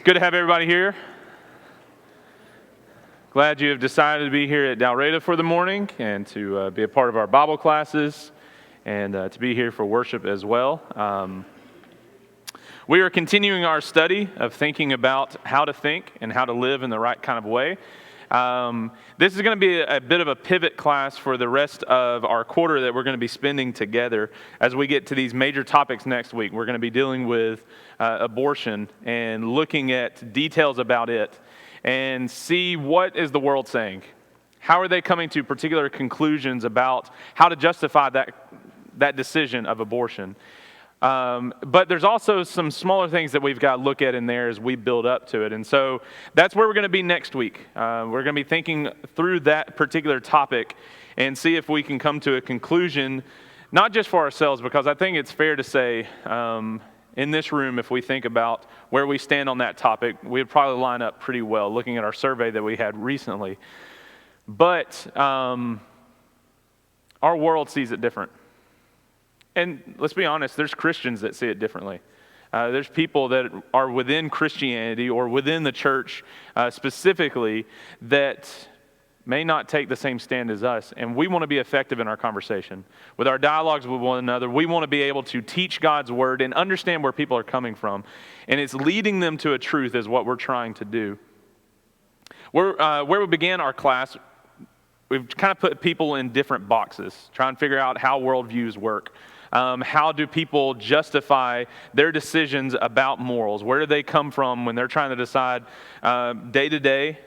good to have everybody here. Glad you have decided to be here at Dalreda for the morning and to be a part of our Bible classes and to be here for worship as well. We are continuing our study of thinking about how to think and how to live in the right kind of way. This is going to be a bit of a pivot class for the rest of our quarter that we're going to be spending together as we get to these major topics next week. We're going to be dealing with abortion and looking at details about it and see what is the world saying. How are they coming to particular conclusions about how to justify that decision of abortion? But there's also some smaller things that we've got to look at in there as we build up to it. And so that's where we're going to be next week. We're going to be thinking through that particular topic and see if we can come to a conclusion, not just for ourselves, because I think it's fair to say in this room, if we think about where we stand on that topic, we'd probably line up pretty well looking at our survey that we had recently. But our world sees it different. And let's be honest, there's Christians that see it differently. There's people that are within Christianity or within the church specifically that may not take the same stand as us. And we want to be effective in our conversation. With our dialogues with one another, we want to be able to teach God's word and understand where people are coming from. And it's leading them to a truth is what we're trying to do. Where we began our class, we've kind of put people in different boxes, trying to figure out how worldviews work. How do people justify their decisions about morals? Where do they come from when they're trying to decide day to day,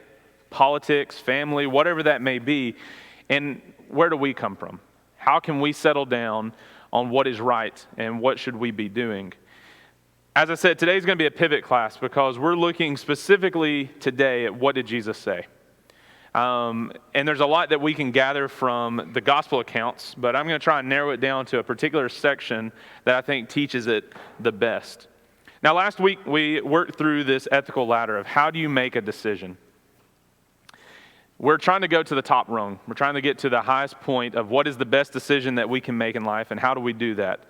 politics, family, whatever that may be? And where do we come from? How can we settle down on what is right and what should we be doing? As I said, today's going to be a pivot class because we're looking specifically today at what did Jesus say? And there's a lot that we can gather from the gospel accounts, but I'm going to try and narrow it down to a particular section that I think teaches it the best. Now, last week we worked through this ethical ladder of how do you make a decision. We're trying to go to the top rung. We're trying to get to the highest point of what is the best decision that we can make in life and how do we do that.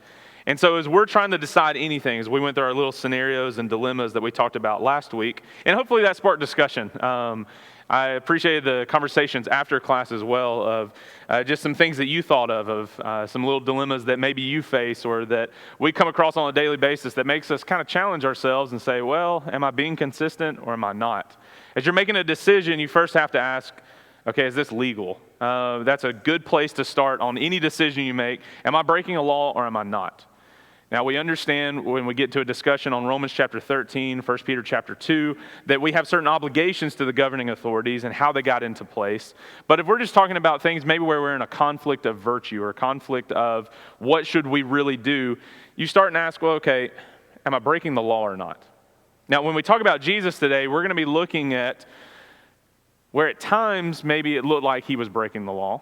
And so as we're trying to decide anything, as we went through our little scenarios and dilemmas that we talked about last week, and hopefully that sparked discussion. I appreciated the conversations after class as well of just some things that you thought of some little dilemmas that maybe you face or that we come across on a daily basis that makes us kind of challenge ourselves and say, well, am I being consistent or am I not? As you're making a decision, you first have to ask, okay, is this legal? That's a good place to start on any decision you make. Am I breaking a law or am I not? Now, we understand when we get to a discussion on Romans chapter 13, 1 Peter chapter 2, that we have certain obligations to the governing authorities and how they got into place. But if we're just talking about things maybe where we're in a conflict of virtue or a conflict of what should we really do, you start and ask, well, okay, am I breaking the law or not? Now, when we talk about Jesus today, we're going to be looking at where at times maybe it looked like he was breaking the law.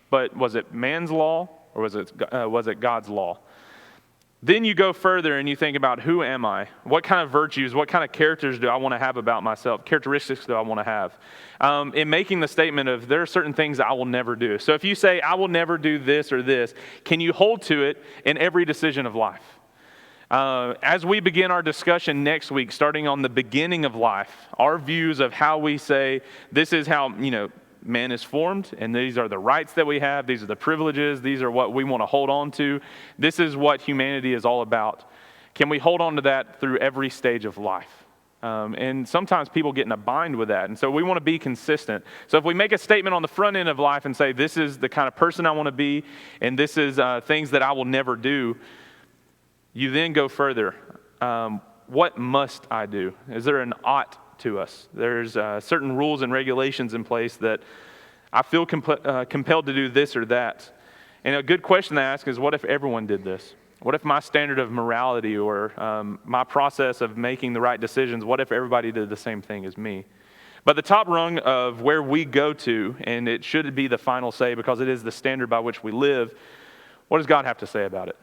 But was it man's law or was it God's law? Then you go further and you think about who am I? What kind of virtues, what kind of characters do I want to have about myself? Characteristics do I want to have? In making the statement of there are certain things I will never do. So if you say I will never do this or this, can you hold to it in every decision of life? As we begin our discussion next week, starting on the beginning of life, our views of how we say this is how, man is formed, and these are the rights that we have, these are the privileges, these are what we want to hold on to. This is what humanity is all about. Can we hold on to that through every stage of life? And sometimes people get in a bind with that, and so we want to be consistent. So if we make a statement on the front end of life and say, this is the kind of person I want to be, and this is things that I will never do, you then go further. What must I do? Is there an ought to us? There's certain rules and regulations in place that I feel compelled to do this or that. And a good question to ask is, what if everyone did this? What if my standard of morality or my process of making the right decisions, what if everybody did the same thing as me? But the top rung of where we go to, and it should be the final say because it is the standard by which we live, what does God have to say about it?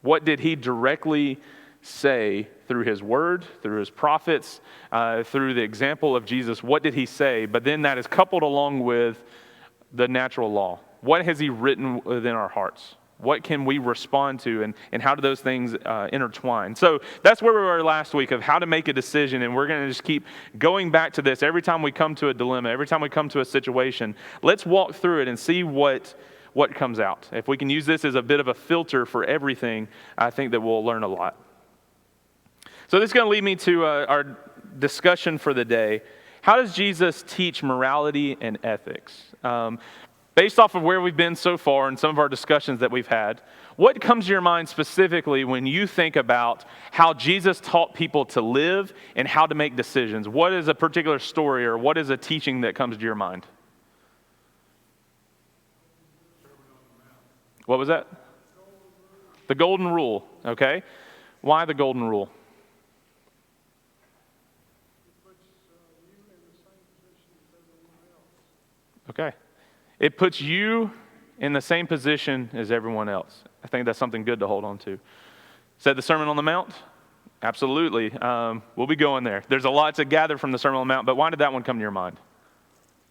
What did he directly say through his word, through his prophets, through the example of Jesus? What did he say? But then that is coupled along with the natural law. What has he written within our hearts? What can we respond to, and how do those things intertwine? So that's where we were last week of how to make a decision, and we're going to just keep going back to this every time we come to a dilemma, every time we come to a situation. Let's walk through it and see what comes out. If we can use this as a bit of a filter for everything, I think that we'll learn a lot. So this is going to lead me to our discussion for the day. How does Jesus teach morality and ethics? Based off of where we've been so far and some of our discussions that we've had, what comes to your mind specifically when you think about how Jesus taught people to live and how to make decisions? What is a particular story or what is a teaching that comes to your mind? What was that? The golden rule, okay? Why the golden rule? Okay. It puts you in the same position as everyone else. I think that's something good to hold on to. Is that the Sermon on the Mount? Absolutely. We'll be going there. There's a lot to gather from the Sermon on the Mount, but why did that one come to your mind?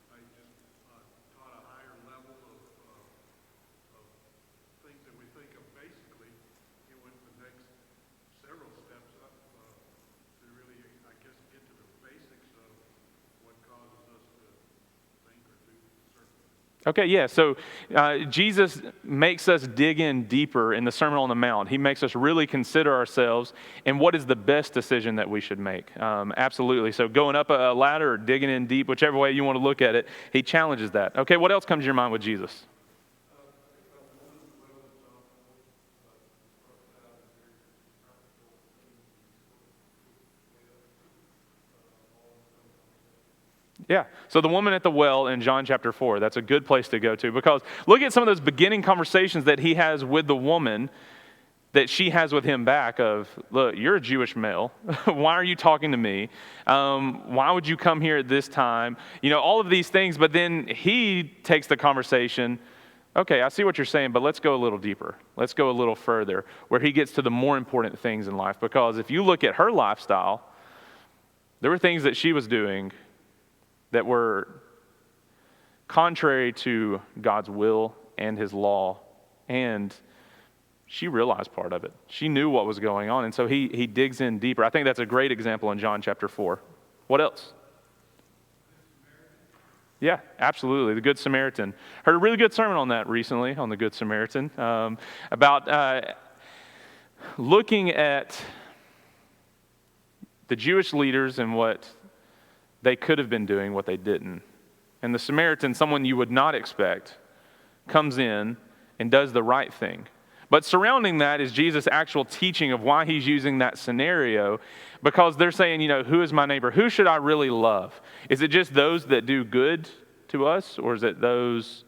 I just taught a higher level of things that we think of basically. It went the next several steps up to really, I guess, get to the basics of what causes us to think or do certain things. Okay, yeah, so Jesus makes us dig in deeper in the Sermon on the Mount. He makes us really consider ourselves and what is the best decision that we should make. Absolutely. So going up a ladder or digging in deep, whichever way you want to look at it, he challenges that. Okay, what else comes to your mind with Jesus? Yeah, so the woman at the well in John chapter 4, that's a good place to go to because look at some of those beginning conversations that he has with the woman that she has with him back of, look, you're a Jewish male. Why are you talking to me? Why would you come here at this time? You know, all of these things, but then he takes the conversation, okay, I see what you're saying, but let's go a little deeper. Let's go a little further where he gets to the more important things in life because if you look at her lifestyle, there were things that she was doing that were contrary to God's will and his law, and she realized part of it. She knew what was going on, and so he digs in deeper. I think that's a great example in John chapter 4. What else? Yeah, absolutely. The Good Samaritan. Heard a really good sermon on that recently, on the Good Samaritan, about looking at the Jewish leaders and what they could have been doing, what they didn't. And the Samaritan, someone you would not expect, comes in and does the right thing. But surrounding that is Jesus' actual teaching of why he's using that scenario, because they're saying, you know, who is my neighbor? Who should I really love? Is it just those that do good to us? Or is it those,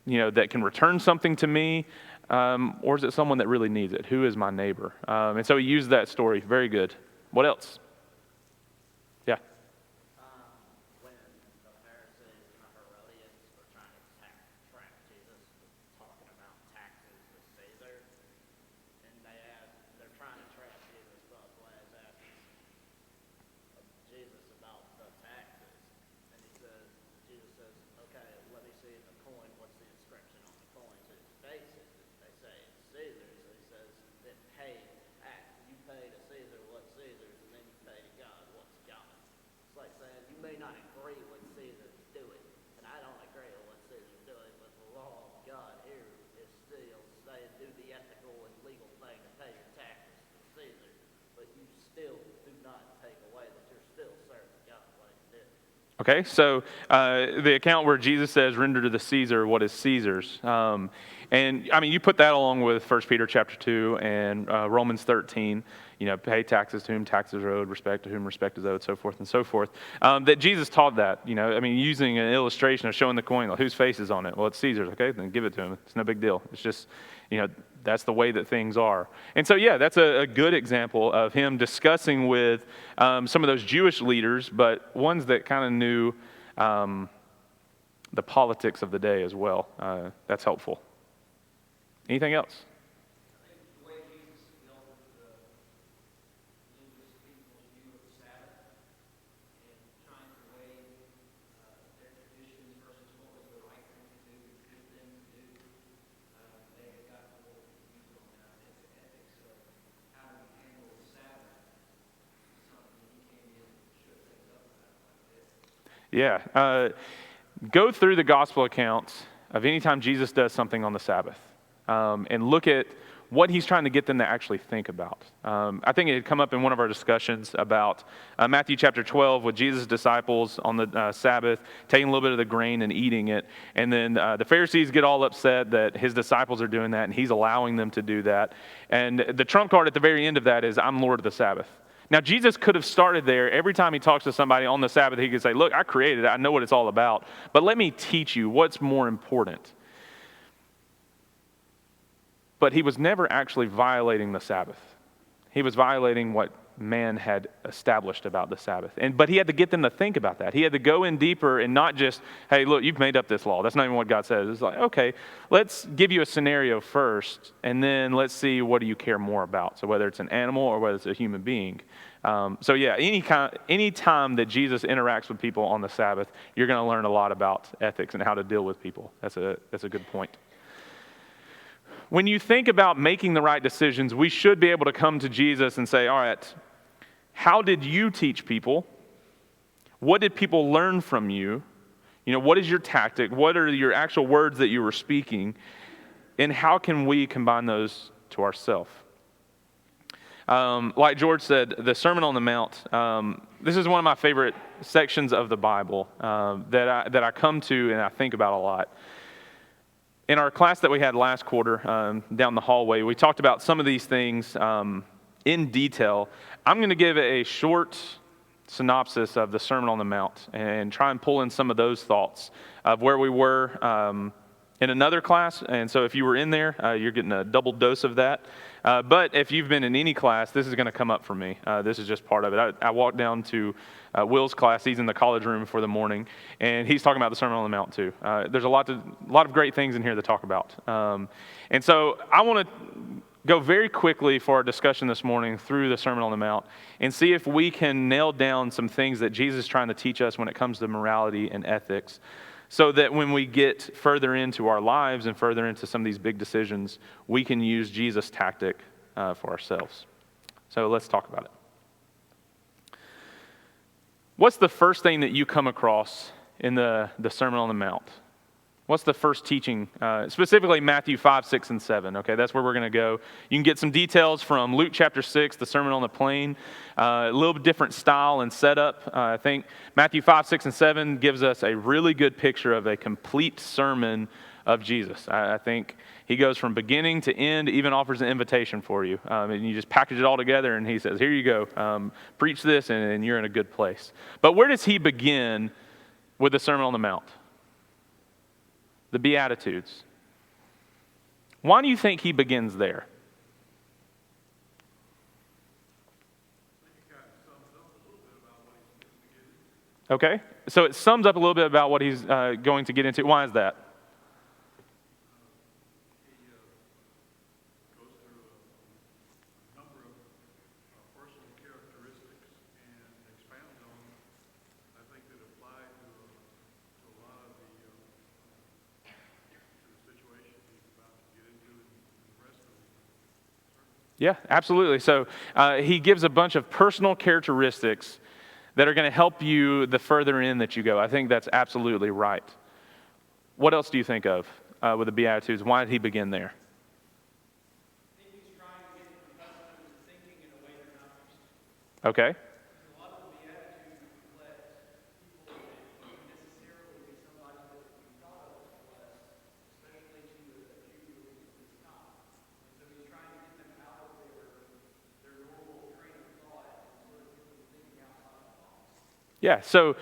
you know, that can return something to me? Or is it someone that really needs it? Who is my neighbor? And so he used that story. Very good. What else? Yeah. When the Pharisees and the Herodians were trying to trap Jesus, talking about taxes to Caesar, and they're trying to trap Jesus, but was asking Jesus about the taxes, and Jesus says, okay, let me see the coin. What's the inscription on the coin? To his face, they say it's Caesar's. And he says, then pay tax. You pay to Caesar what's Caesar's, and then you pay to God what's God's. It's like saying, you may not agree with Caesar's doing, and I don't agree with what Caesar's doing, but the law of God here is still saying do the ethical and legal thing and pay your taxes to Caesar, but you still do not take away that you're still serving God what he did. Okay, so the account where Jesus says, render to the Caesar what is Caesar's. And I mean, you put that along with 1 Peter chapter 2 and Romans 13, you know, pay taxes to whom taxes are owed, respect to whom respect is owed, so forth and so forth. That Jesus taught that, you know, I mean, using an illustration of showing the coin, like, whose face is on it? Well, it's Caesar's, okay, then give it to him. It's no big deal. It's just, you know, that's the way that things are. And so, yeah, that's a good example of him discussing with some of those Jewish leaders, but ones that kind of knew the politics of the day as well. That's helpful. Anything else? I think the way Jesus dealt with the religious people's view of the Sabbath and trying to weigh their traditions versus what was the right thing to do, the good thing to do. They had Yeah. Go through the gospel accounts of any time Jesus does something on the Sabbath, and look at what he's trying to get them to actually think about. I think it had come up in one of our discussions about Matthew chapter 12 with Jesus' disciples on the Sabbath, taking a little bit of the grain and eating it. And then the Pharisees get all upset that his disciples are doing that and he's allowing them to do that. And the trump card at the very end of that is, I'm Lord of the Sabbath. Now, Jesus could have started there. Every time he talks to somebody on the Sabbath, he could say, look, I created it. I know what it's all about. But let me teach you what's more important. But he was never actually violating the Sabbath. He was violating what man had established about the Sabbath. But he had to get them to think about that. He had to go in deeper and not just, hey, look, you've made up this law. That's not even what God says. It's like, okay, let's give you a scenario first, and then let's see what do you care more about. So whether it's an animal or whether it's a human being. So yeah, any time that Jesus interacts with people on the Sabbath, you're going to learn a lot about ethics and how to deal with people. That's a good point. When you think about making the right decisions, we should be able to come to Jesus and say, all right, how did you teach people? What did people learn from you? What is your tactic? What are your actual words that you were speaking? And how can we combine those to ourselves? Like George said, the Sermon on the Mount, this is one of my favorite sections of the Bible that I come to and I think about a lot. In our class that we had last quarter down the hallway, we talked about some of these things in detail. I'm going to give a short synopsis of the Sermon on the Mount and try and pull in some of those thoughts of where we were in another class. And so if you were in there, you're getting a double dose of that. But if you've been in any class, this is going to come up for me. This is just part of it. I walked down to Will's class. He's in the college room for the morning, and he's talking about the Sermon on the Mount too. There's a lot of great things in here to talk about. And so I want to go very quickly for our discussion this morning through the Sermon on the Mount and see if we can nail down some things that Jesus is trying to teach us when it comes to morality and ethics, so that when we get further into our lives and further into some of these big decisions, we can use Jesus' tactic for ourselves. So let's talk about it. What's the first thing that you come across in the Sermon on the Mount? What's the first teaching? Specifically Matthew 5, 6, and 7. Okay, that's where we're going to go. You can get some details from Luke chapter 6, the Sermon on the Plain. A little bit different style and setup. I think Matthew 5, 6, and 7 gives us a really good picture of a complete sermon of Jesus. I think he goes from beginning to end, even offers an invitation for you. And you just package it all together and he says, here you go, preach this and you're in a good place. But where does he begin with the Sermon on the Mount? The Beatitudes. Why do you think he begins there? Okay, so it sums up a little bit about what he's going to get into. Why is that? He goes through a number of personal characteristics and expounds on them, I think, that apply to a lot of the situation he's about to get into and the rest of the sermon. Yeah, absolutely. So he gives a bunch of personal characteristics that are going to help you the further in that you go. I think that's absolutely right. What else do you think of with the Beatitudes? Why did he begin there? I think he's trying to get them accustomed to thinking in a way they're not used to. Okay. A lot of the Beatitudes reflect people that wouldn't necessarily be somebody that would be thought of as blessed, especially to a Jew who's not. And so he's trying to get them out of their normal train of thought and sort of get them thinking outside the box. Yeah, so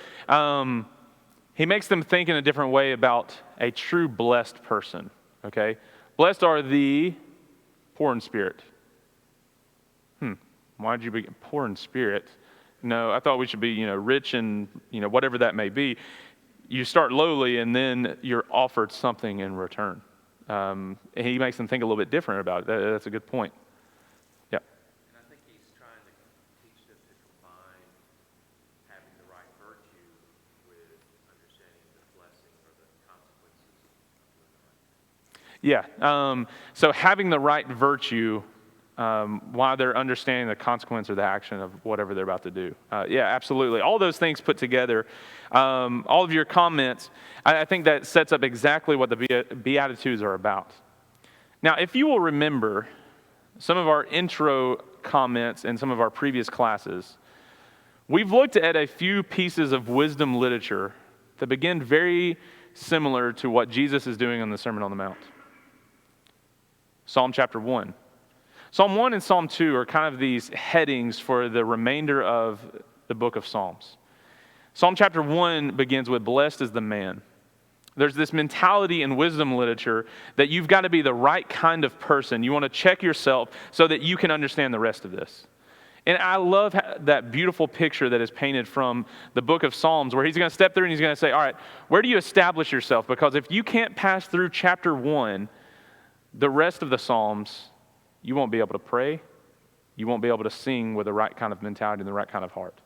he makes them think in a different way about a true blessed person, okay? Blessed are the poor in spirit. Why did you be poor in spirit? No, I thought we should be, rich and, whatever that may be. You start lowly and then you're offered something in return. And he makes them think a little bit different about it. That's a good point. Yeah. And I think he's trying to teach them to combine having the right virtue with understanding the blessing or the consequences of living right. Yeah. So having the right virtue while they're understanding the consequence or the action of whatever they're about to do. Yeah, absolutely. All those things put together, all of your comments, I think that sets up exactly what the Beatitudes are about. Now, if you will remember some of our intro comments in some of our previous classes, we've looked at a few pieces of wisdom literature that begin very similar to what Jesus is doing on the Sermon on the Mount. Psalm chapter 1. Psalm 1 and Psalm 2 are kind of these headings for the remainder of the book of Psalms. Psalm chapter 1 begins with, "Blessed is the man." There's this mentality in wisdom literature that you've got to be the right kind of person. You want to check yourself so that you can understand the rest of this. And I love that beautiful picture that is painted from the book of Psalms, where he's going to step through and he's going to say, all right, where do you establish yourself? Because if you can't pass through chapter 1, the rest of the Psalms, you won't be able to pray. You won't be able to sing with the right kind of mentality and the right kind of heart.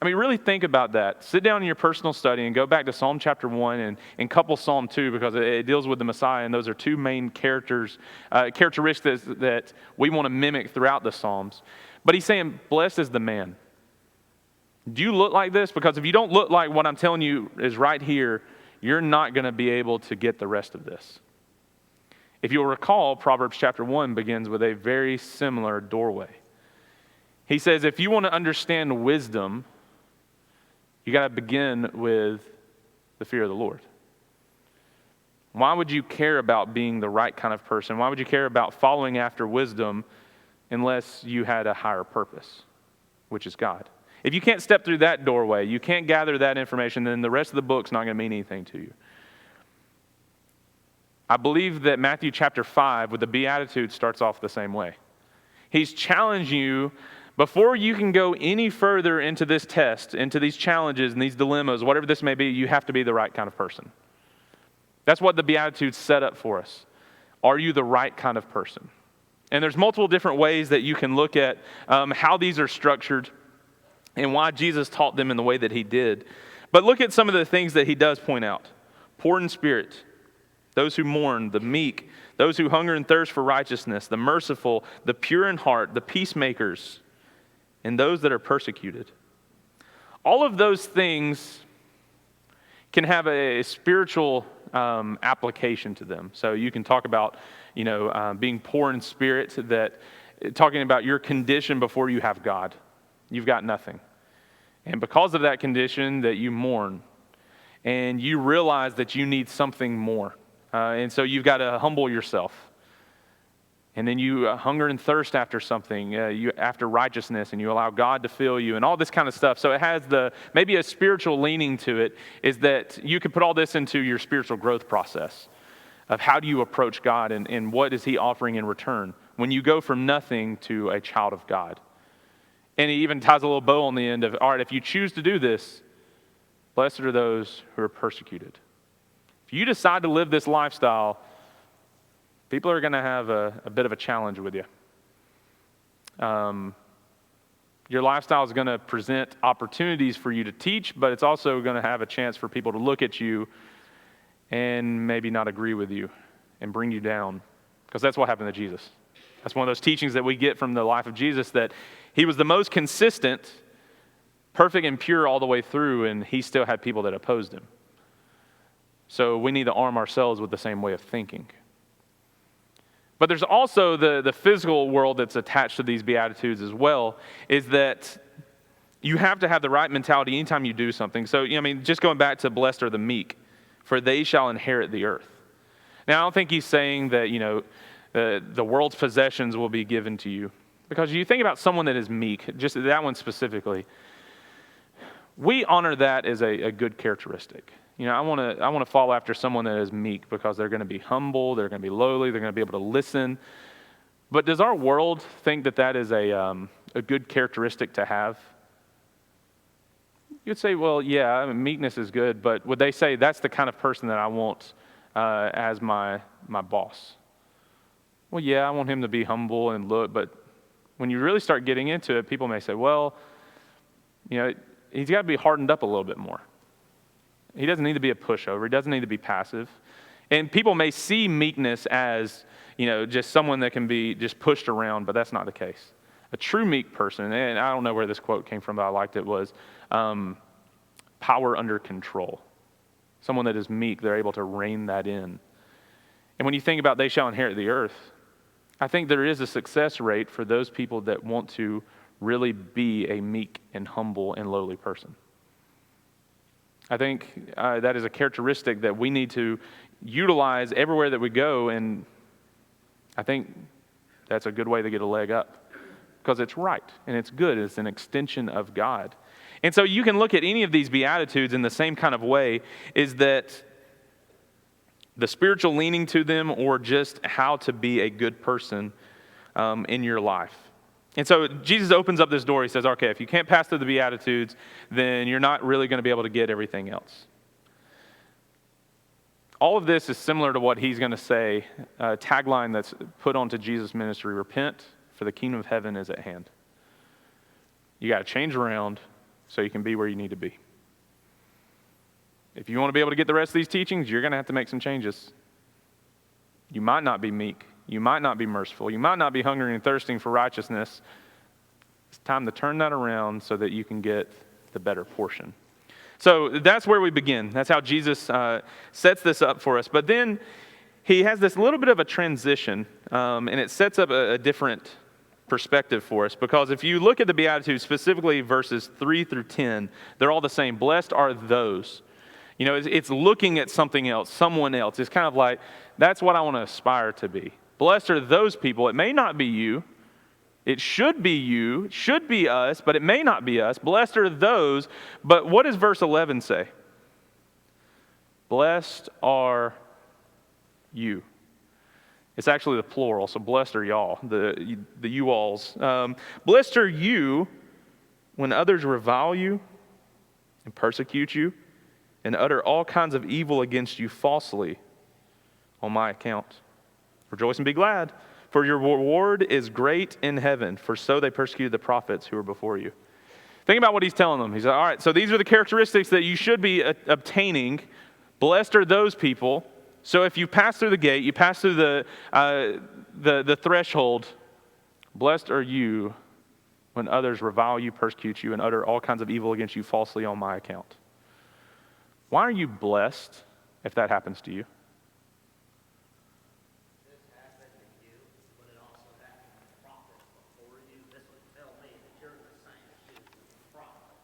I mean, really think about that. Sit down in your personal study and go back to Psalm chapter 1 and couple Psalm 2, because it deals with the Messiah, and those are two main characteristics that we want to mimic throughout the Psalms. But he's saying, blessed is the man. Do you look like this? Because if you don't look like what I'm telling you is right here, you're not going to be able to get the rest of this. If you'll recall, Proverbs chapter 1 begins with a very similar doorway. He says, if you want to understand wisdom, you got to begin with the fear of the Lord. Why would you care about being the right kind of person? Why would you care about following after wisdom unless you had a higher purpose, which is God? If you can't step through that doorway, you can't gather that information, then the rest of the book's not going to mean anything to you. I believe that Matthew chapter 5 with the Beatitudes starts off the same way. He's challenging you before you can go any further into this test, into these challenges and these dilemmas, whatever this may be, you have to be the right kind of person. That's what the Beatitudes set up for us. Are you the right kind of person? And there's multiple different ways that you can look at how these are structured and why Jesus taught them in the way that he did. But look at some of the things that he does point out. Poor in spirit, those who mourn, the meek, those who hunger and thirst for righteousness, the merciful, the pure in heart, the peacemakers, and those that are persecuted. All of those things can have a spiritual application to them. So you can talk about, being poor in spirit, that talking about your condition before you have God. You've got nothing. And because of that condition, that you mourn. And you realize that you need something more. And so you've got to humble yourself. And then you hunger and thirst after something, after righteousness, and you allow God to fill you and all this kind of stuff. So it has maybe a spiritual leaning to it, is that you could put all this into your spiritual growth process of how do you approach God and what is he offering in return when you go from nothing to a child of God. And he even ties a little bow on the end of, all right, if you choose to do this, blessed are those who are persecuted. If you decide to live this lifestyle, people are going to have a bit of a challenge with you. Your lifestyle is going to present opportunities for you to teach, but it's also going to have a chance for people to look at you and maybe not agree with you and bring you down, because that's what happened to Jesus. That's one of those teachings that we get from the life of Jesus, that he was the most consistent, perfect and pure all the way through, and he still had people that opposed him. So we need to arm ourselves with the same way of thinking. But there's also the physical world that's attached to these Beatitudes as well, is that you have to have the right mentality anytime you do something. So, just going back to blessed are the meek, for they shall inherit the earth. Now, I don't think he's saying that, the world's possessions will be given to you. Because you think about someone that is meek, just that one specifically, we honor that as a good characteristic. I want to follow after someone that is meek, because they're going to be humble, they're going to be lowly, they're going to be able to listen. But does our world think that is a good characteristic to have? You'd say, well, yeah, meekness is good, but would they say that's the kind of person that I want as my boss? Well, yeah, I want him to be humble and look, but when you really start getting into it, people may say, well, he's got to be hardened up a little bit more. He doesn't need to be a pushover. He doesn't need to be passive. And people may see meekness as, just someone that can be just pushed around, but that's not the case. A true meek person, and I don't know where this quote came from, but I liked it, was power under control. Someone that is meek, they're able to rein that in. And when you think about they shall inherit the earth, I think there is a success rate for those people that want to really be a meek and humble and lowly person. I think that is a characteristic that we need to utilize everywhere that we go, and I think that's a good way to get a leg up because it's right and it's good. It's an extension of God. And so you can look at any of these Beatitudes in the same kind of way, is that the spiritual leaning to them or just how to be a good person in your life. And so Jesus opens up this door. He says, okay, if you can't pass through the Beatitudes, then you're not really going to be able to get everything else. All of this is similar to what he's going to say, a tagline that's put onto Jesus' ministry: repent, for the kingdom of heaven is at hand. You got to change around so you can be where you need to be. If you want to be able to get the rest of these teachings, you're going to have to make some changes. You might not be meek. You might not be merciful. You might not be hungry and thirsting for righteousness. It's time to turn that around so that you can get the better portion. So that's where we begin. That's how Jesus sets this up for us. But then he has this little bit of a transition, and it sets up a different perspective for us. Because if you look at the Beatitudes, specifically verses 3 through 10, they're all the same. Blessed are those. It's looking at something else, someone else. It's kind of like, that's what I want to aspire to be. Blessed are those people. It may not be you. It should be you. It should be us, but it may not be us. Blessed are those. But what does verse 11 say? Blessed are you. It's actually the plural, so blessed are y'all, the you-alls. Blessed are you when others revile you and persecute you and utter all kinds of evil against you falsely on my account. Rejoice and be glad, for your reward is great in heaven, for so they persecuted the prophets who were before you. Think about what he's telling them. He's like, all right, so these are the characteristics that you should be obtaining. Blessed are those people. So if you pass through the gate, you pass through the threshold, blessed are you when others revile you, persecute you, and utter all kinds of evil against you falsely on my account. Why are you blessed if that happens to you? This happened to you, but it also happened to the prophets before you. This would tell me that you're in the same shoes as the prophets.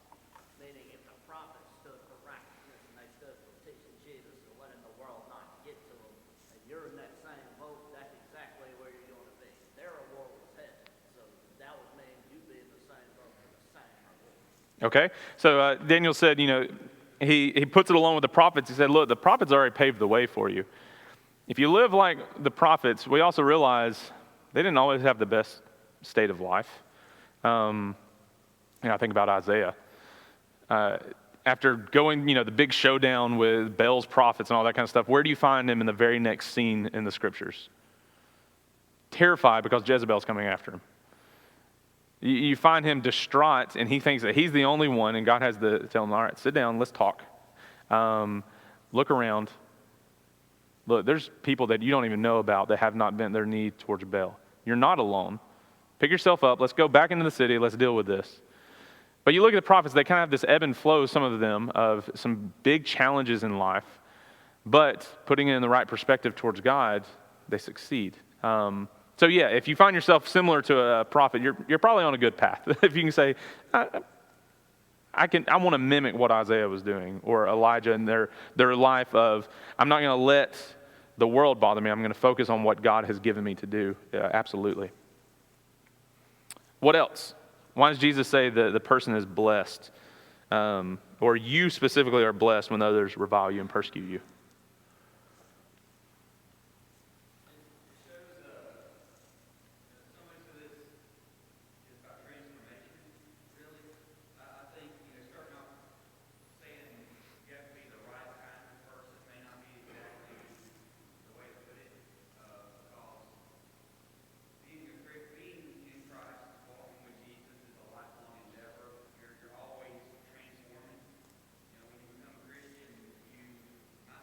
Meaning, if the prophets stood for righteousness and they stood for teaching Jesus and letting the world not get to them, and you're in that same boat, that's exactly where you're going to be. Their reward was heaven. So that would mean you be in the same boat for the same reward. Okay, so Daniel said, he puts it along with the prophets. He said, look, the prophets already paved the way for you. If you live like the prophets, we also realize they didn't always have the best state of life. I think about Isaiah. After going, the big showdown with Baal's prophets and all that kind of stuff, where do you find him in the very next scene in the scriptures? Terrified because Jezebel's coming after him. You find him distraught, and he thinks that he's the only one, and God has to tell him, all right, sit down, let's talk. Look around. Look, there's people that you don't even know about that have not bent their knee towards Baal. You're not alone. Pick yourself up. Let's go back into the city. Let's deal with this. But you look at the prophets, they kind of have this ebb and flow, some of them, of some big challenges in life. But putting it in the right perspective towards God, they succeed. So yeah, if you find yourself similar to a prophet, you're probably on a good path. If you can say, I want to mimic what Isaiah was doing, or Elijah and their life of, I'm not going to let the world bother me. I'm going to focus on what God has given me to do. Yeah, absolutely. What else? Why does Jesus say that the person is blessed? Or you specifically are blessed when others revile you and persecute you? Not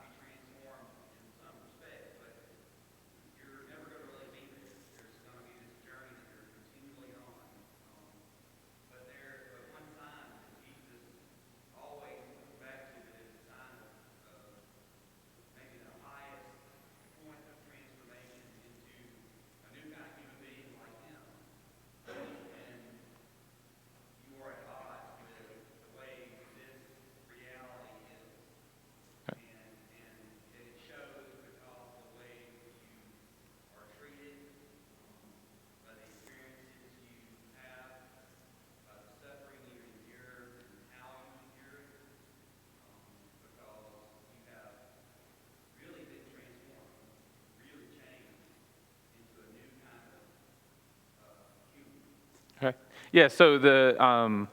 Yeah, so the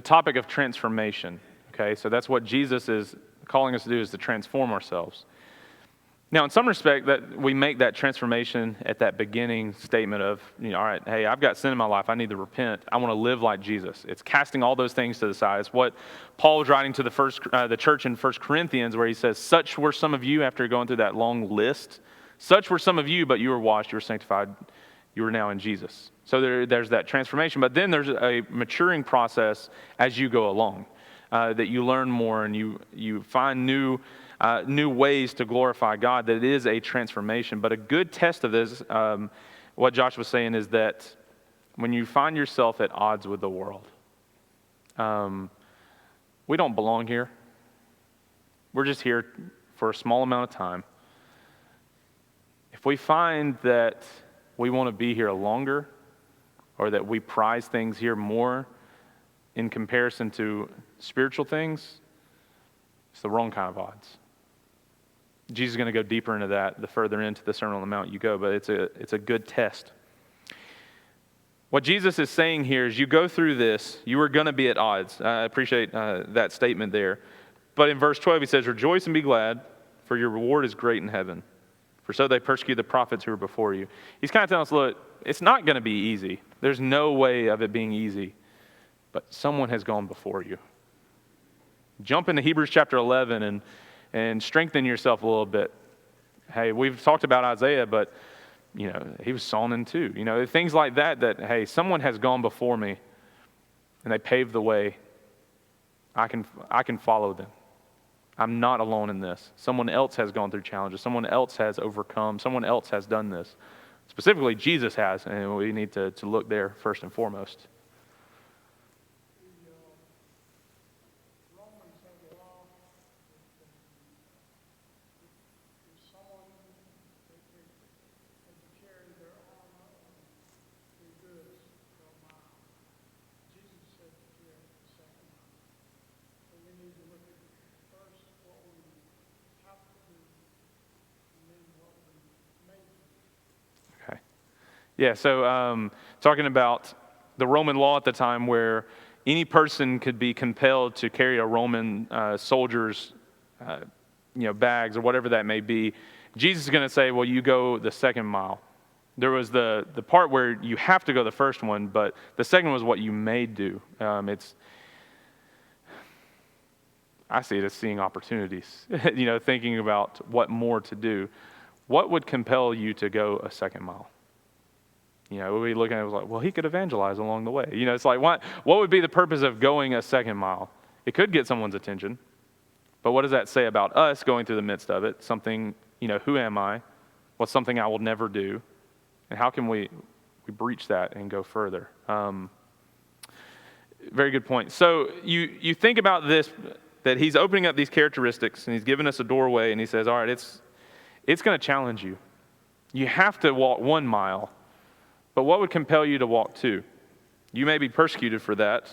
topic of transformation, okay? So that's what Jesus is calling us to do, is to transform ourselves. Now, in some respect, that we make that transformation at that beginning statement of, all right, hey, I've got sin in my life. I need to repent. I want to live like Jesus. It's casting all those things to the side. It's what Paul was writing to the church in 1 Corinthians, where he says, such were some of you, after going through that long list. Such were some of you, but you were washed, you were sanctified, you are now in Jesus. So there's that transformation. But then there's a maturing process as you go along, that you learn more and you find new ways to glorify God. That it is a transformation. But a good test of this, what Josh was saying, is that when you find yourself at odds with the world, we don't belong here. We're just here for a small amount of time. If we find that we want to be here longer, or that we prize things here more in comparison to spiritual things, it's the wrong kind of odds. Jesus is going to go deeper into that the further into the Sermon on the Mount you go, but it's a good test. What Jesus is saying here is, you go through this, you are going to be at odds. I appreciate that statement there. But in verse 12 he says, rejoice and be glad, for your reward is great in heaven. For so they persecute the prophets who were before you. He's kind of telling us, look, it's not going to be easy. There's no way of it being easy. But someone has gone before you. Jump into Hebrews chapter 11 and strengthen yourself a little bit. Hey, we've talked about Isaiah, but he was sawn in two. Things like that, hey, someone has gone before me and they paved the way. I can follow them. I'm not alone in this. Someone else has gone through challenges. Someone else has overcome. Someone else has done this. Specifically, Jesus has, and we need to look there first and foremost. Romans have a law that if someone they carry their armor through goods for a mile, Jesus said to carry the second mile. So we need to look at first what we have to do, and then what we may do. Okay. Yeah, so talking about the Roman law at the time, where any person could be compelled to carry a Roman soldier's bags or whatever that may be. Jesus is going to say, well, you go the second mile. There was the part where you have to go the first one, but the second was what you may do. I see it as seeing opportunities, thinking about what more to do. What would compel you to go a second mile? We looking at it like, well, he could evangelize along the way. It's like, what would be the purpose of going a second mile? It could get someone's attention, but what does that say about us going through the midst of it? Something, who am I? What's something I will never do? And how can we breach that and go further? Very good point. So you think about this, that he's opening up these characteristics and he's giving us a doorway and he says, all right, it's going to challenge you. You have to walk 1 mile, but what would compel you to walk 2? You may be persecuted for that,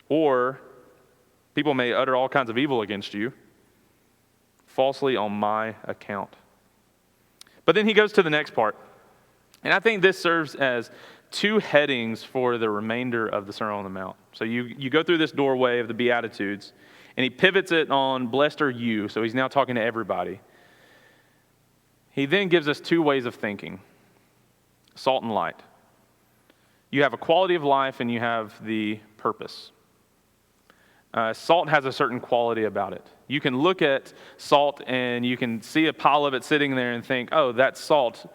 or people may utter all kinds of evil against you, falsely on my account. But then he goes to the next part. And I think this serves as 2 headings for the remainder of the Sermon on the Mount. So you go through this doorway of the Beatitudes, and he pivots it on blessed are you, so he's now talking to everybody. He then gives us 2 ways of thinking, salt and light. You have a quality of life and you have the purpose. Salt has a certain quality about it. You can look at salt and you can see a pile of it sitting there and think, oh, that's salt.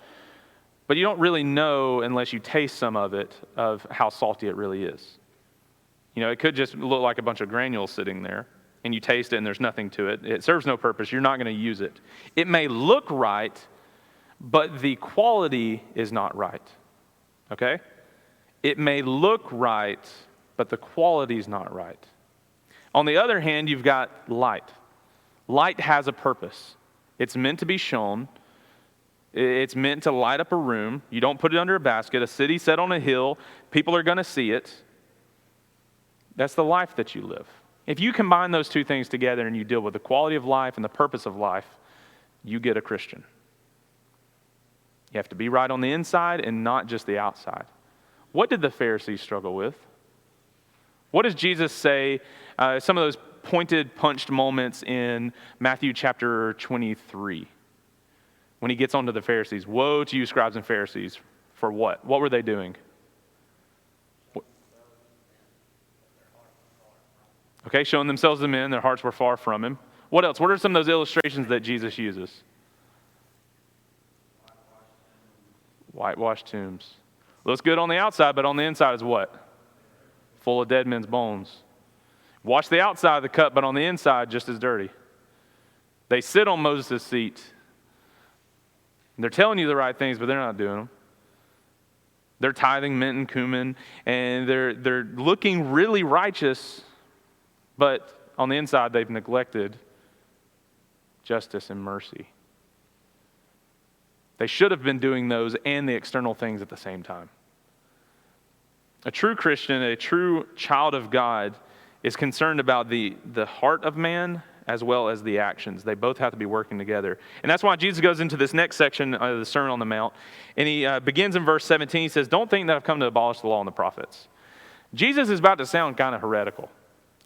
But you don't really know, unless you taste some of it, of how salty it really is. It could just look like a bunch of granules sitting there, and you taste it and there's nothing to it. It serves no purpose. You're not going to use it. It may look right, but the quality is not right. Okay? It may look right, but the quality is not right. On the other hand, you've got light. Light has a purpose. It's meant to be shown. It's meant to light up a room. You don't put it under a basket. A city set on a hill, people are going to see it. That's the life that you live. If you combine those 2 things together and you deal with the quality of life and the purpose of life, you get a Christian. You have to be right on the inside and not just the outside. What did the Pharisees struggle with? What does Jesus say? Some of those pointed, punched moments in Matthew chapter 23 when he gets onto the Pharisees. Woe to you, scribes and Pharisees. For what? What were they doing? Okay, showing themselves as men, their hearts were far from him. What else? What are some of those illustrations that Jesus uses? Whitewashed tombs. Looks good on the outside, but on the inside is what? Full of dead men's bones. Wash the outside of the cup, but on the inside, just as dirty. They sit on Moses' seat. They're telling you the right things, but they're not doing them. They're tithing mint and cumin, and they're looking really righteous, but on the inside, they've neglected justice and mercy. They should have been doing those and the external things at the same time. A true Christian, a true child of God, is concerned about the heart of man as well as the actions. They both have to be working together. And that's why Jesus goes into this next section of the Sermon on the Mount. And he begins in verse 17. He says, don't think that I've come to abolish the law and the prophets. Jesus is about to sound kind of heretical,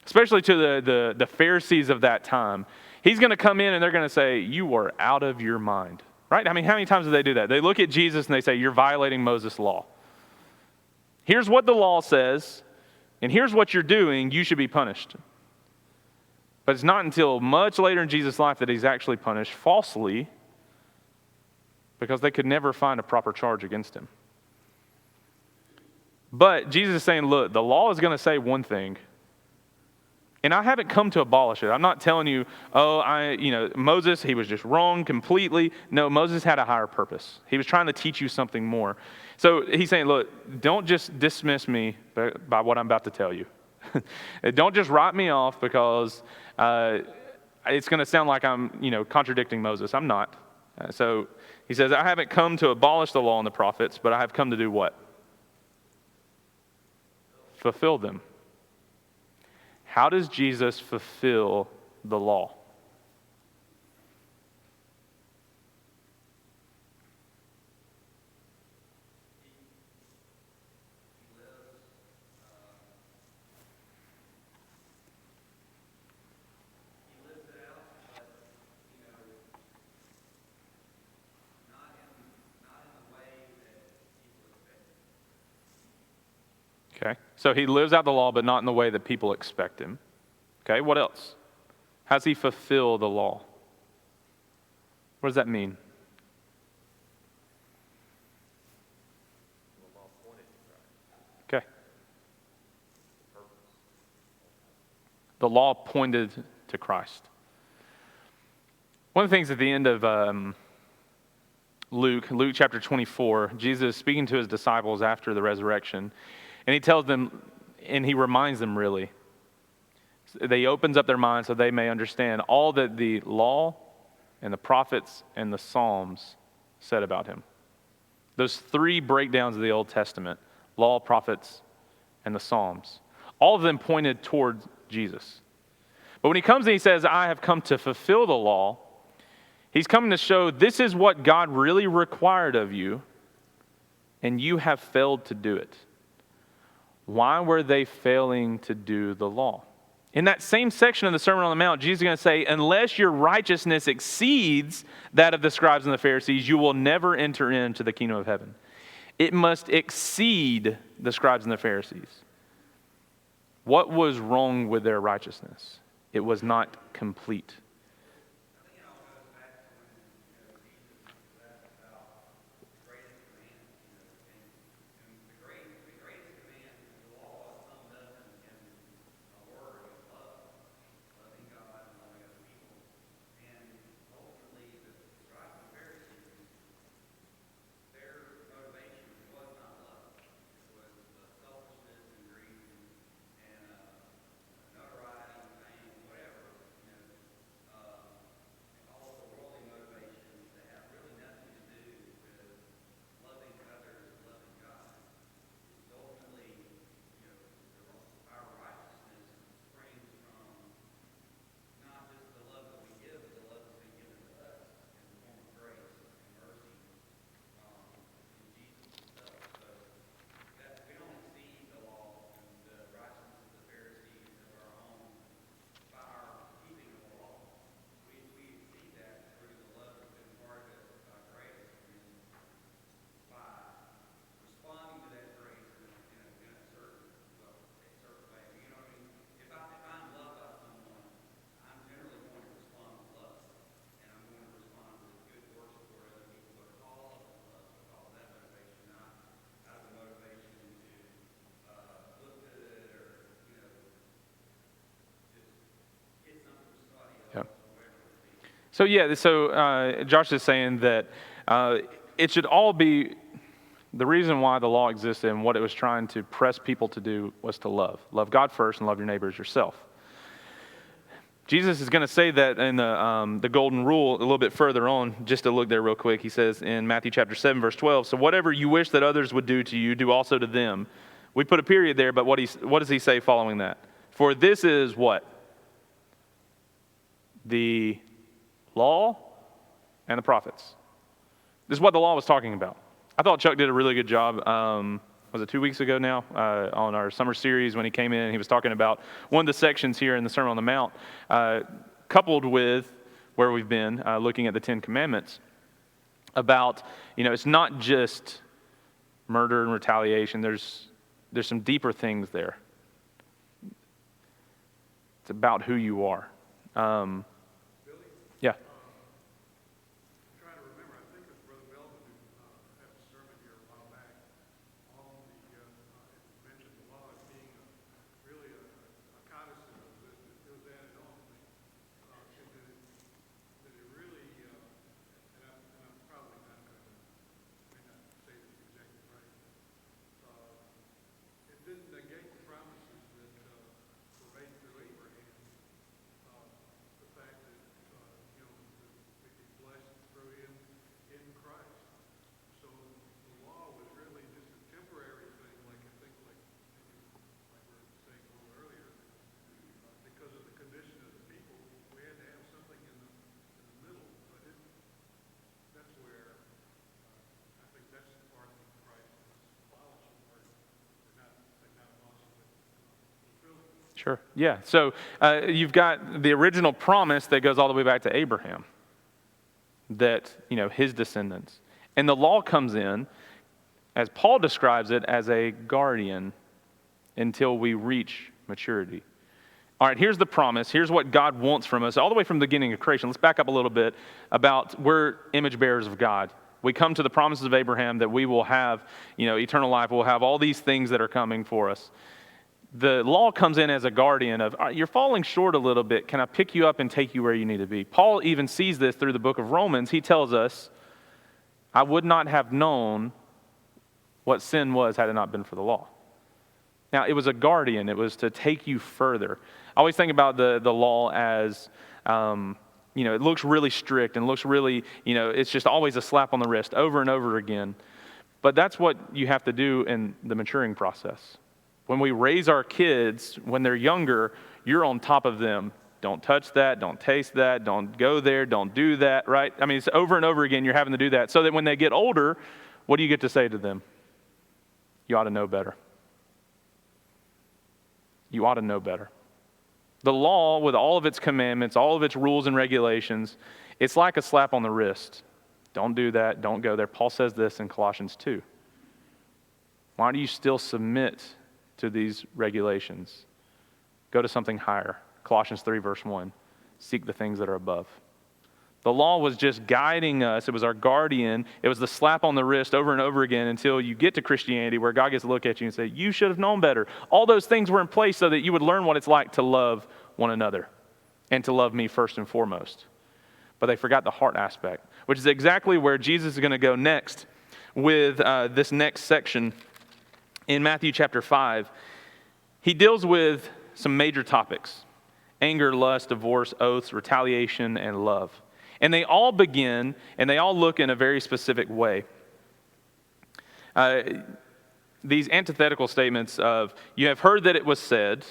especially to the Pharisees of that time. He's going to come in and they're going to say, you are out of your mind. Right? I mean, how many times do they do that? They look at Jesus and they say, you're violating Moses' law. Here's what the law says, and here's what you're doing. You should be punished. But it's not until much later in Jesus' life that he's actually punished falsely because they could never find a proper charge against him. But Jesus is saying, look, the law is going to say one thing, and I haven't come to abolish it. I'm not telling you, Moses, he was just wrong completely. No, Moses had a higher purpose. He was trying to teach you something more. So he's saying, look, don't just dismiss me by what I'm about to tell you. Don't just write me off because it's going to sound like I'm, contradicting Moses. I'm not. So he says, I haven't come to abolish the law and the prophets, but I have come to do what? Fulfill them. How does Jesus fulfill the law? Okay, so he lives out the law, but not in the way that people expect him. Okay, what else? How does he fulfill the law? What does that mean? Okay. The law pointed to Christ. One of the things at the end of Luke chapter 24, Jesus is speaking to his disciples after the resurrection, and he tells them, and he reminds them really, he opens up their minds so they may understand all that the law and the prophets and the Psalms said about him. Those three breakdowns of the Old Testament, law, prophets, and the Psalms, all of them pointed toward Jesus. But when he comes and he says, I have come to fulfill the law, he's coming to show this is what God really required of you, and you have failed to do it. Why were they failing to do the law? In that same section of the Sermon on the Mount, Jesus is going to say, unless your righteousness exceeds that of the scribes and the Pharisees, you will never enter into the kingdom of heaven. It must exceed the scribes and the Pharisees. What was wrong with their righteousness? It was not complete. So Josh is saying that it should all be, the reason why the law existed and what it was trying to press people to do was to love. Love God first and love your neighbor as yourself. Jesus is going to say that in the golden rule a little bit further on, just to look there real quick. He says in Matthew chapter 7, verse 12, so whatever you wish that others would do to you, do also to them. We put a period there, but what does he say following that? For this is what? The law and the prophets. This is what the law was talking about. I thought Chuck did a really good job, was it 2 weeks ago now, on our summer series when he came in. He was talking about one of the sections here in the Sermon on the Mount, coupled with where we've been, looking at the Ten Commandments, about, it's not just murder and retaliation. There's some deeper things there. It's about who you are. Yeah. I'm trying to remember, I think it was Brother Belvin who had a sermon here a while back on the, mentioned the law as being really a codicil that was added on. That it really, and I'm probably not going to, may not say this exactly right. It didn't negate the promises that were made through Abraham. The fact that, we'd be blessed through him in Christ. So the law was really just a temporary thing, like I think, like we were saying a little earlier, because of the condition of the people, we had to have something in the middle. But that's where I think that's the part that Christ is abolishing, or not abolishing, but fulfilling. Sure. Yeah. So you've got the original promise that goes all the way back to Abraham, that, his descendants. And the law comes in, as Paul describes it, as a guardian until we reach maturity. All right, here's the promise. Here's what God wants from us, all the way from the beginning of creation. Let's back up a little bit about we're image bearers of God. We come to the promises of Abraham that we will have, eternal life. We'll have all these things that are coming for us. The law comes in as a guardian of, you're falling short a little bit. Can I pick you up and take you where you need to be? Paul even sees this through the book of Romans. He tells us, I would not have known what sin was had it not been for the law. Now, it was a guardian. It was to take you further. I always think about the law as, it looks really strict and looks really, it's just always a slap on the wrist over and over again. But that's what you have to do in the maturing process. When we raise our kids, when they're younger, you're on top of them. Don't touch that, don't taste that, don't go there, don't do that, right? I mean, it's over and over again you're having to do that. So that when they get older, what do you get to say to them? You ought to know better. You ought to know better. The law, with all of its commandments, all of its rules and regulations, it's like a slap on the wrist. Don't do that, don't go there. Paul says this in Colossians 2. Why do you still submit to these regulations? Go to something higher. Colossians 3, verse 1. Seek the things that are above. The law was just guiding us. It was our guardian. It was the slap on the wrist over and over again until you get to Christianity, where God gets to look at you and say, you should have known better. All those things were in place so that you would learn what it's like to love one another and to love me first and foremost. But they forgot the heart aspect, which is exactly where Jesus is going to go next with this next section. In Matthew chapter 5, he deals with some major topics: anger, lust, divorce, oaths, retaliation, and love. And they all begin, and they all look in a very specific way. These antithetical statements of, you have heard that it was said,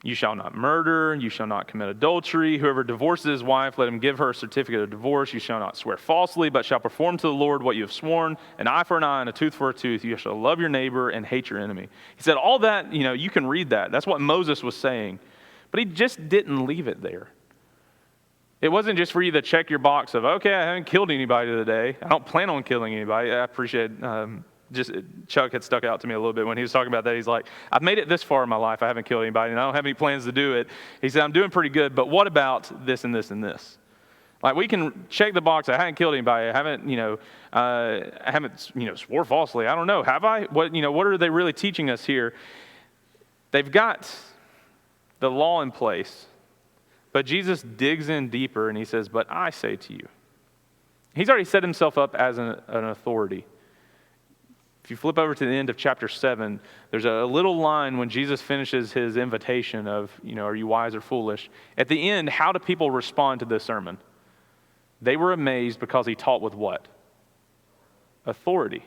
you shall not murder, you shall not commit adultery, whoever divorces his wife, let him give her a certificate of divorce, you shall not swear falsely, but shall perform to the Lord what you have sworn, an eye for an eye and a tooth for a tooth, you shall love your neighbor and hate your enemy. He said all that, you can read that. That's what Moses was saying. But he just didn't leave it there. It wasn't just for you to check your box of, okay, I haven't killed anybody today. I don't plan on killing anybody. I appreciate just Chuck had stuck out to me a little bit when he was talking about that. He's like, I've made it this far in my life. I haven't killed anybody, and I don't have any plans to do it. He said, I'm doing pretty good, but what about this and this and this? Like, we can check the box. I haven't killed anybody. I haven't, swore falsely. I don't know. Have I? What are they really teaching us here? They've got the law in place, But Jesus digs in deeper and he says, but I say to you. He's already set himself up as an authority. If you flip over to the end of chapter 7, there's a little line when Jesus finishes his invitation of, are you wise or foolish? At the end, how do people respond to this sermon? They were amazed because he taught with what? Authority.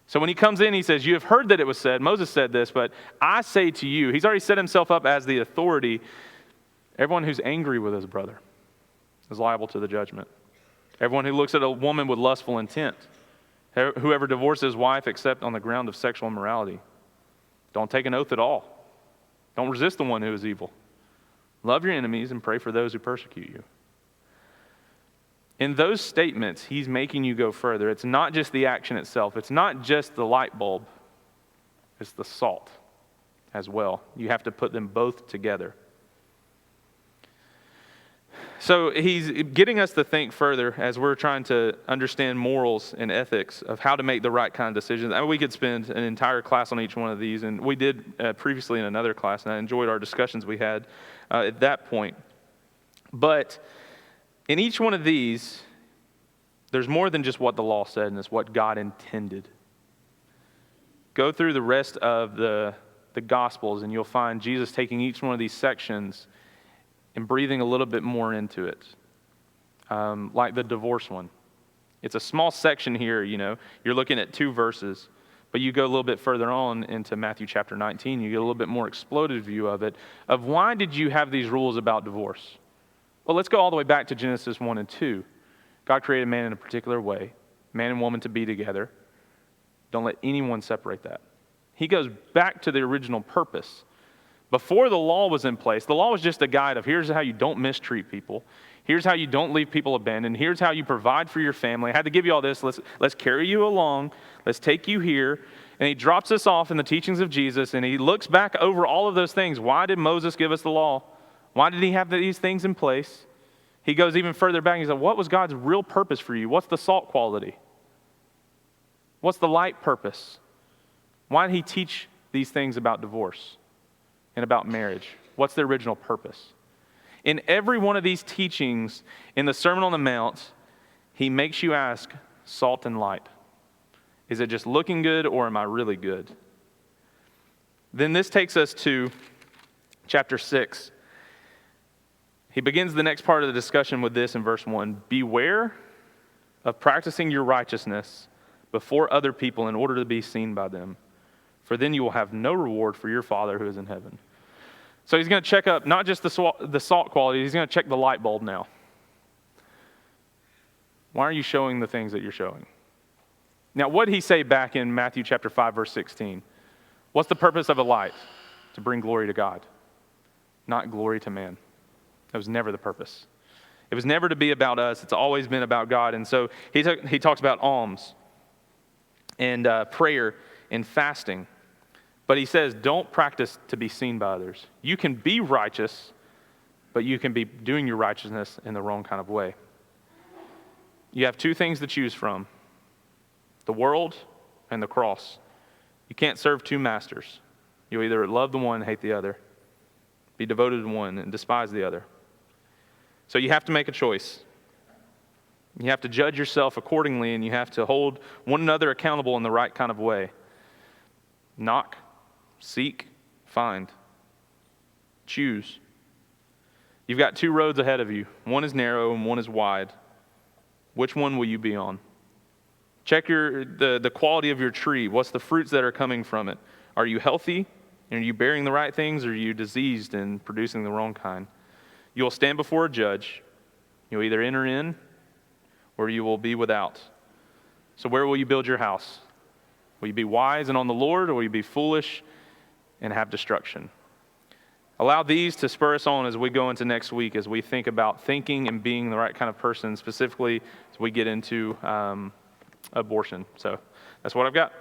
So when he comes in, he says, you have heard that it was said, Moses said this, but I say to you, he's already set himself up as the authority. Everyone who's angry with his brother is liable to the judgment. Everyone who looks at a woman with lustful intent, whoever divorces his wife except on the ground of sexual immorality. Don't take an oath at all. Don't resist the one who is evil. Love your enemies and pray for those who persecute you. In those statements, he's making you go further. It's not just the action itself. It's not just the light bulb. It's the salt as well. You have to put them both together. So he's getting us to think further as we're trying to understand morals and ethics of how to make the right kind of decisions. I mean, we could spend an entire class on each one of these, and we did previously in another class, and I enjoyed our discussions we had at that point. But in each one of these, there's more than just what the law said, and it's what God intended. Go through the rest of the Gospels, and you'll find Jesus taking each one of these sections and breathing a little bit more into it, like the divorce one. It's a small section here, You're looking at 2 verses, but you go a little bit further on into Matthew chapter 19, you get a little bit more exploded view of it, of why did you have these rules about divorce? Well, let's go all the way back to Genesis 1 and 2. God created man in a particular way, man and woman to be together. Don't let anyone separate that. He goes back to the original purpose. Before the law was in place, the law was just a guide of here's how you don't mistreat people. Here's how you don't leave people abandoned. Here's how you provide for your family. I had to give you all this. Let's carry you along. Let's take you here. And he drops us off in the teachings of Jesus, and he looks back over all of those things. Why did Moses give us the law? Why did he have these things in place? He goes even further back and he said, what was God's real purpose for you? What's the salt quality? What's the light purpose? Why did he teach these things about divorce and about marriage? What's the original purpose? In every one of these teachings in the Sermon on the Mount, he makes you ask, salt and light. Is it just looking good or am I really good? Then this takes us to chapter 6. He begins the next part of the discussion with this in verse 1. Beware of practicing your righteousness before other people in order to be seen by them, for then you will have no reward for your Father who is in heaven. So he's going to check up not just the salt quality, he's going to check the light bulb now. Why are you showing the things that you're showing? Now, what did he say back in Matthew chapter 5, verse 16? What's the purpose of a light? To bring glory to God, not glory to man. That was never the purpose. It was never to be about us. It's always been about God. And so he talks about alms and prayer and fasting. But he says, don't practice to be seen by others. You can be righteous, but you can be doing your righteousness in the wrong kind of way. You have 2 things to choose from: the world and the cross. You can't serve 2 masters. You'll either love the one and hate the other, be devoted to one and despise the other. So you have to make a choice. You have to judge yourself accordingly, and you have to hold one another accountable in the right kind of way. Knock, seek, find. Choose. You've got 2 roads ahead of you. One is narrow and one is wide. Which one will you be on? Check the quality of your tree. What's the fruits that are coming from it? Are you healthy? Are you bearing the right things? Or are you diseased and producing the wrong kind? You will stand before a judge. You'll either enter in or you will be without. So where will you build your house? Will you be wise and on the Lord, or will you be foolish and have destruction? Allow these to spur us on as we go into next week, as we think about thinking and being the right kind of person, specifically as we get into abortion. So that's what I've got.